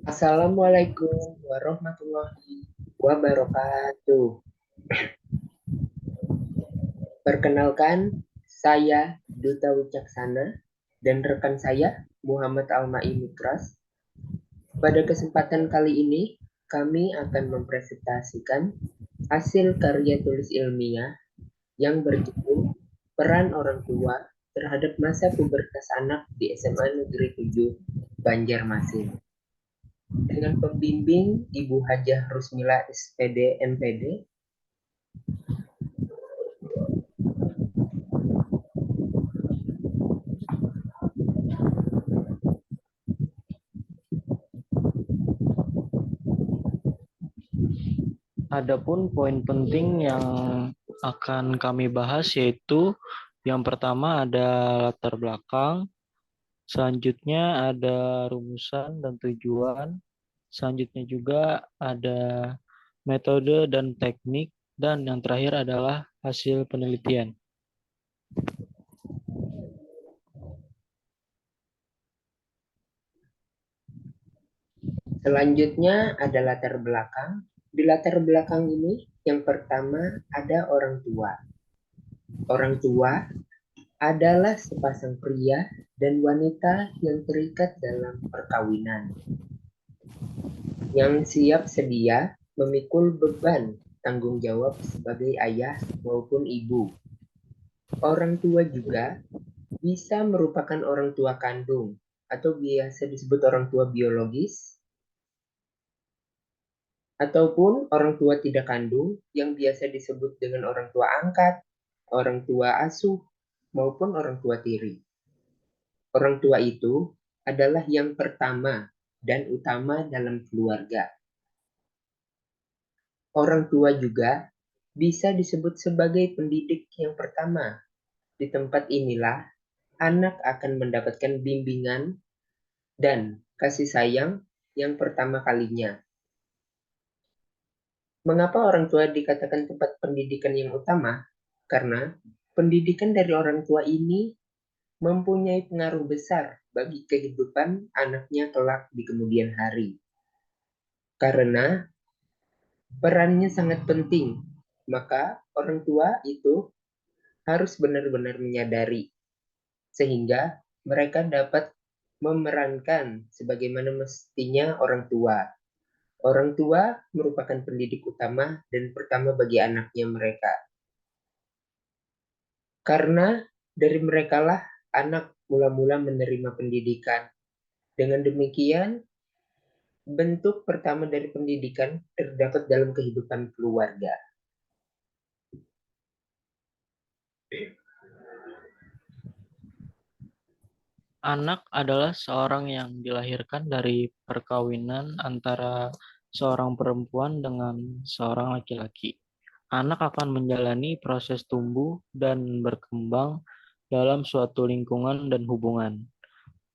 Assalamualaikum warahmatullahi wabarakatuh. Perkenalkan, saya Duta Wicaksana dan rekan saya Muhammad Almai Mitras. Pada kesempatan kali ini, kami akan mempresentasikan hasil karya tulis ilmiah yang berjudul Peran Orang Tua terhadap Masa Pubertas Anak di SMA Negeri 7 Banjarmasin. Dengan pembimbing Ibu Hajah Rusmila SPD MPD. Adapun poin penting yang akan kami bahas yaitu yang pertama ada latar belakang, selanjutnya ada rumusan dan tujuan, selanjutnya juga ada metode dan teknik, dan yang terakhir adalah hasil penelitian. Selanjutnya ada latar belakang. Di latar belakang ini yang pertama ada orang tua. Orang tua adalah sepasang pria dan wanita yang terikat dalam perkawinan, yang siap sedia memikul beban tanggung jawab sebagai ayah maupun ibu. Orang tua juga bisa merupakan orang tua kandung atau biasa disebut orang tua biologis, ataupun orang tua tidak kandung yang biasa disebut dengan orang tua angkat, orang tua asuh, maupun orang tua tiri. Orang tua itu adalah yang pertama dan utama dalam keluarga. Orang tua juga bisa disebut sebagai pendidik yang pertama. Di tempat inilah anak akan mendapatkan bimbingan dan kasih sayang yang pertama kalinya. Mengapa orang tua dikatakan tempat pendidikan yang utama? Karena pendidikan dari orang tua ini mempunyai pengaruh besar bagi kehidupan anaknya kelak di kemudian hari. Karena perannya sangat penting, maka orang tua itu harus benar-benar menyadari sehingga mereka dapat memerankan sebagaimana mestinya orang tua. Orang tua merupakan pendidik utama dan pertama bagi anaknya mereka. Karena dari merekalah anak mula-mula menerima pendidikan. Dengan demikian, bentuk pertama dari pendidikan terdapat dalam kehidupan keluarga. Anak adalah seorang yang dilahirkan dari perkawinan antara seorang perempuan dengan seorang laki-laki. Anak akan menjalani proses tumbuh dan berkembang dalam suatu lingkungan dan hubungan.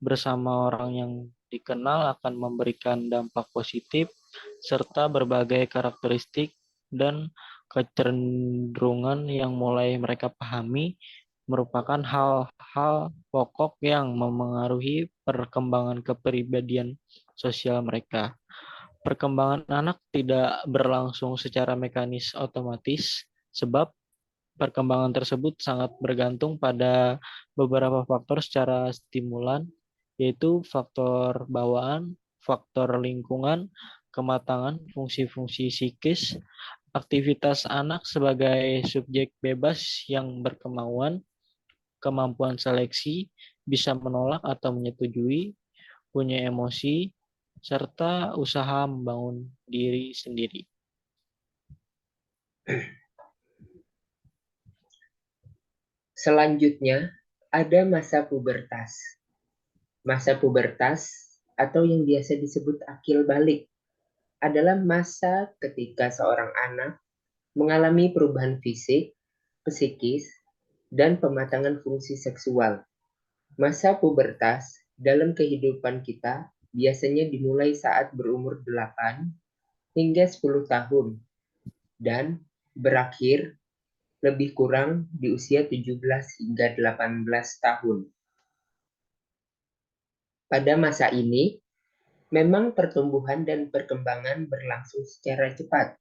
Bersama orang yang dikenal akan memberikan dampak positif serta berbagai karakteristik dan kecenderungan yang mulai mereka pahami merupakan hal-hal pokok yang memengaruhi perkembangan kepribadian sosial mereka. Perkembangan anak tidak berlangsung secara mekanis otomatis, sebab perkembangan tersebut sangat bergantung pada beberapa faktor secara stimulan, yaitu faktor bawaan, faktor lingkungan, kematangan fungsi-fungsi psikis, aktivitas anak sebagai subjek bebas yang berkemauan, kemampuan seleksi, bisa menolak atau menyetujui, punya emosi, serta usaha membangun diri sendiri. Selanjutnya, ada masa pubertas. Masa pubertas atau yang biasa disebut akil balik adalah masa ketika seorang anak mengalami perubahan fisik, psikis, dan pematangan fungsi seksual. Masa pubertas dalam kehidupan kita biasanya dimulai saat berumur 8 hingga 10 tahun dan berakhir lebih kurang di usia 17 hingga 18 tahun. Pada masa ini, Memang pertumbuhan dan perkembangan berlangsung secara cepat.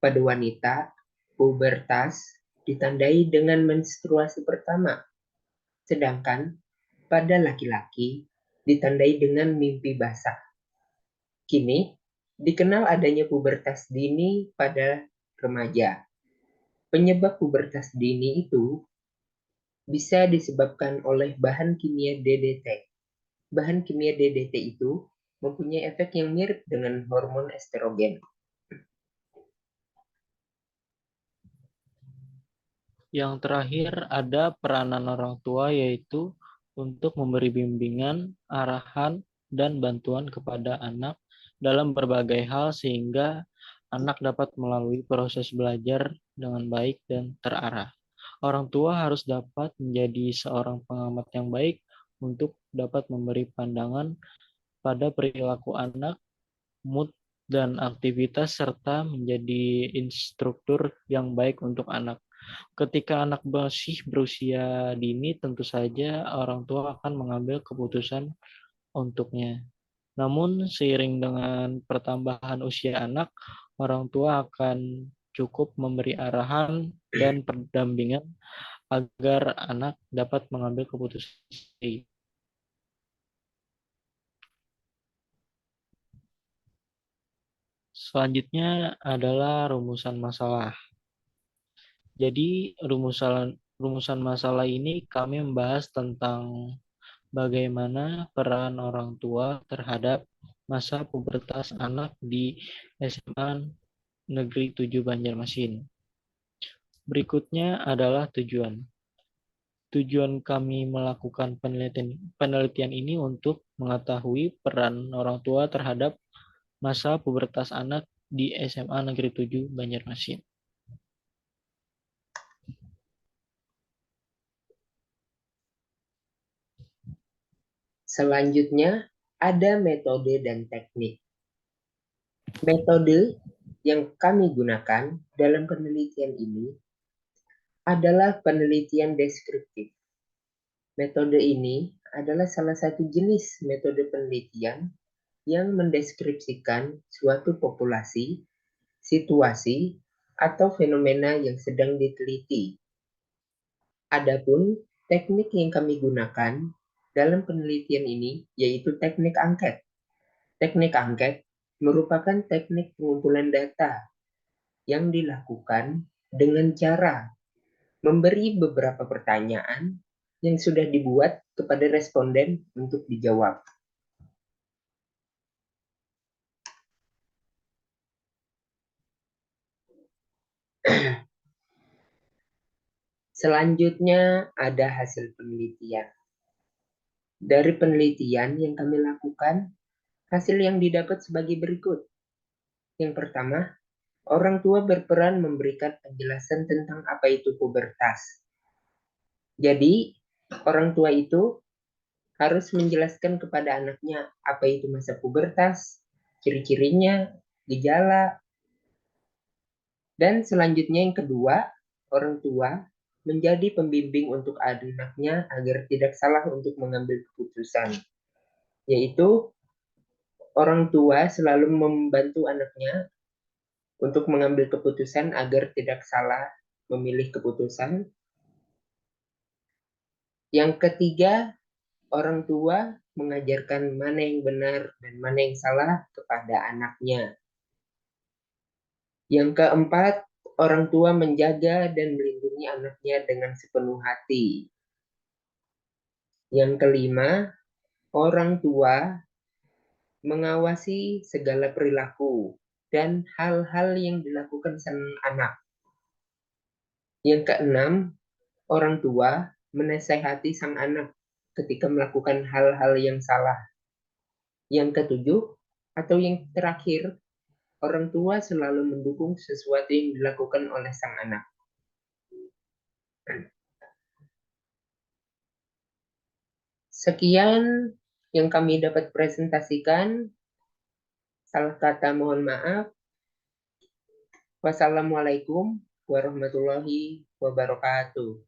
Pada wanita, pubertas ditandai dengan menstruasi pertama, sedangkan pada laki-laki ditandai dengan mimpi basah. Kini, dikenal adanya pubertas dini pada remaja. Penyebab pubertas dini itu bisa disebabkan oleh bahan kimia DDT. Bahan kimia DDT itu mempunyai efek yang mirip dengan hormon estrogen. Yang terakhir ada peranan orang tua, yaitu untuk memberi bimbingan, arahan, dan bantuan kepada anak dalam berbagai hal sehingga anak dapat melalui proses belajar dengan baik dan terarah. Orang tua harus dapat menjadi seorang pengamat yang baik untuk dapat memberi pandangan pada perilaku anak, mood, dan aktivitas, serta menjadi instruktur yang baik untuk anak. Ketika anak masih berusia dini, tentu saja orang tua akan mengambil keputusan untuknya. Namun, seiring dengan pertambahan usia anak, orang tua akan cukup memberi arahan dan pendampingan agar anak dapat mengambil keputusan sendiri. Selanjutnya adalah rumusan masalah. Jadi rumusan masalah ini kami membahas tentang bagaimana peran orang tua terhadap masa pubertas anak di SMA Negeri 7 Banjarmasin. Berikutnya adalah tujuan. Tujuan kami melakukan penelitian ini untuk mengetahui peran orang tua terhadap masa pubertas anak di SMA Negeri 7 Banjarmasin. Selanjutnya, ada metode dan teknik. Metode yang kami gunakan dalam penelitian ini adalah penelitian deskriptif. Metode ini adalah salah satu jenis metode penelitian yang mendeskripsikan suatu populasi, situasi, atau fenomena yang sedang diteliti. Adapun teknik yang kami gunakan dalam penelitian ini yaitu teknik angket. Teknik angket merupakan teknik pengumpulan data yang dilakukan dengan cara memberi beberapa pertanyaan yang sudah dibuat kepada responden untuk dijawab. Selanjutnya ada hasil penelitian. Dari penelitian yang kami lakukan, hasil yang didapat sebagai berikut. Yang pertama, orang tua berperan memberikan penjelasan tentang apa itu pubertas. Jadi, orang tua itu harus menjelaskan kepada anaknya apa itu masa pubertas, ciri-cirinya, gejala, dan selanjutnya yang kedua, orang tua menjadi pembimbing untuk anaknya agar tidak salah untuk mengambil keputusan, yaitu orang tua selalu membantu anaknya untuk mengambil keputusan agar tidak salah memilih keputusan. Yang ketiga, orang tua mengajarkan mana yang benar dan mana yang salah kepada anaknya. Yang keempat, orang tua menjaga dan melindungi anaknya dengan sepenuh hati. Yang kelima, orang tua mengawasi segala perilaku dan hal-hal yang dilakukan sang anak. Yang keenam, orang tua menasehati sang anak ketika melakukan hal-hal yang salah. Yang ketujuh, atau yang terakhir, orang tua selalu mendukung sesuatu yang dilakukan oleh sang anak. Sekian yang kami dapat presentasikan. Salah kata mohon maaf. Wassalamualaikum warahmatullahi wabarakatuh.